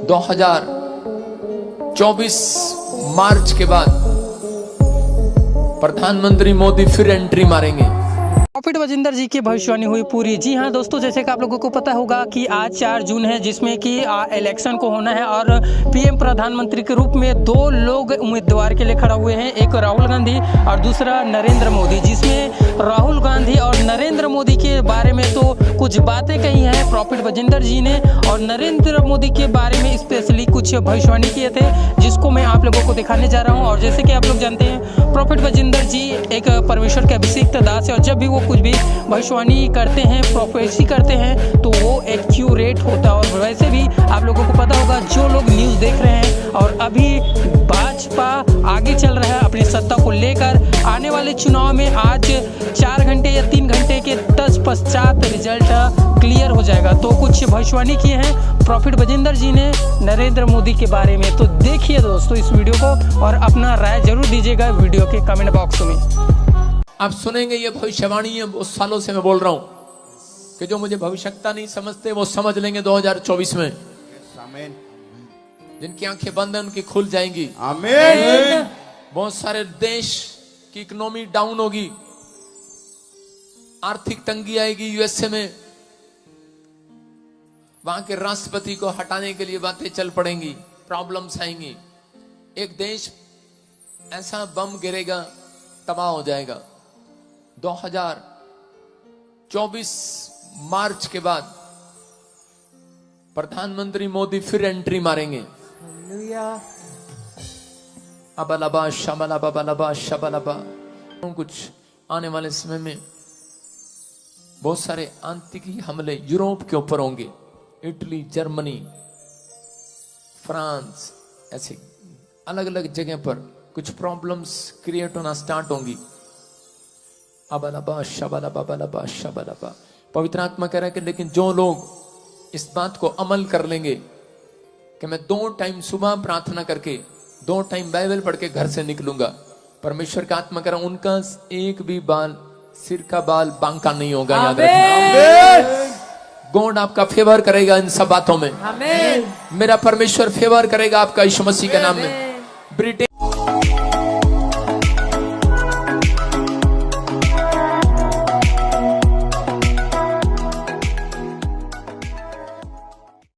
2024 मार्च के बाद प्रधानमंत्री मोदी फिर एंट्री मारेंगे। प्रॉफिट वजिंदर जी की भविष्यवाणी हुई पूरी। जी हाँ दोस्तों, जैसे कि आप लोगों को पता होगा कि आज 4 जून है, जिसमें कि इलेक्शन को होना है और पीएम प्रधानमंत्री के रूप में 2 लोग उम्मीदवार के लिए खड़ा हुए हैं, एक राहुल गांधी और दूसरा नरेंद्र मोदी। जिसमें राहुल गांधी और नरेंद्र मोदी के बारे में तो कुछ बातें कही हैं प्रॉफिट वजिंदर जी ने, और नरेंद्र मोदी के बारे में स्पेशली कुछ भविष्यवाणी किए थे, जिसको मैं आप लोगों को दिखाने जा रहा हूँ। और जैसे कि आप लोग जानते हैं, प्रॉफिट वजिंदर जी एक परमेश्वर के अभिषिक्त दास है, और जब भी वो कुछ भी भविष्यवाणी करते हैं, प्रोफेसी करते हैं, तो वो एक्यूरेट होता है। और वैसे भी आप लोगों को पता होगा, जो लोग न्यूज़ देख रहे हैं और अभी भाजपा आगे चल रहा है अपनी सत्ता को लेकर, आने वाले चुनाव में आज 4 घंटे या 3 घंटे के पश्चात रिजल्ट क्लियर हो जाएगा। तो कुछ भविष्यवाणी किए हैं प्रॉफिट वजिंदर जी ने नरेंद्र मोदी के बारे में। तो देखिए दोस्तों इस वीडियो को और अपना राय जरूर दीजिएगा वीडियो के कमेंट बॉक्स में। आप सुनेंगे, ये भविष्यवाणी है, उस सालों से मैं बोल रहा हूं कि जो मुझे भविष्यता नहीं समझते वो समझ लेंगे 2024 में। आमीन। जिनकी आंखें बंद हैं उनकी खुल जाएंगी। आमीन। बहुत सारे देश की इकोनॉमी डाउन होगी, आर्थिक तंगी आएगी यूएसए में, वहां के राष्ट्रपति को हटाने के लिए बातें चल पड़ेंगी, प्रॉब्लम्स आएंगी। एक देश ऐसा बम गिरेगा, तबाह हो जाएगा। 2024 मार्च के बाद प्रधानमंत्री मोदी फिर एंट्री मारेंगे। अबलबा शबलबा बलबा शबलबा। कुछ आने वाले समय में बहुत सारे आतंकी हमले यूरोप के ऊपर होंगे, इटली, जर्मनी, फ्रांस, ऐसे अलग अलग जगह पर कुछ प्रॉब्लम्स क्रिएट होना स्टार्ट होंगी। अबलबा शबलबा बलबा शबलबा। पवित्र आत्मा कह रहा है कि लेकिन जो लोग इस बात को अमल कर लेंगे कि मैं 2 टाइम सुबह प्रार्थना करके 2 टाइम बाइबल पढ़ के घर से निकलूंगा, परमेश्वर का आत्मा कह रहा, उनका एक भी बाल, सिर का बाल बांका नहीं होगा। याद रखना, गॉड आपका फेवर करेगा इन सब बातों में। मेरा परमेश्वर फेवर करेगा आपका यीशु मसीह के नाम में। ब्रिटेन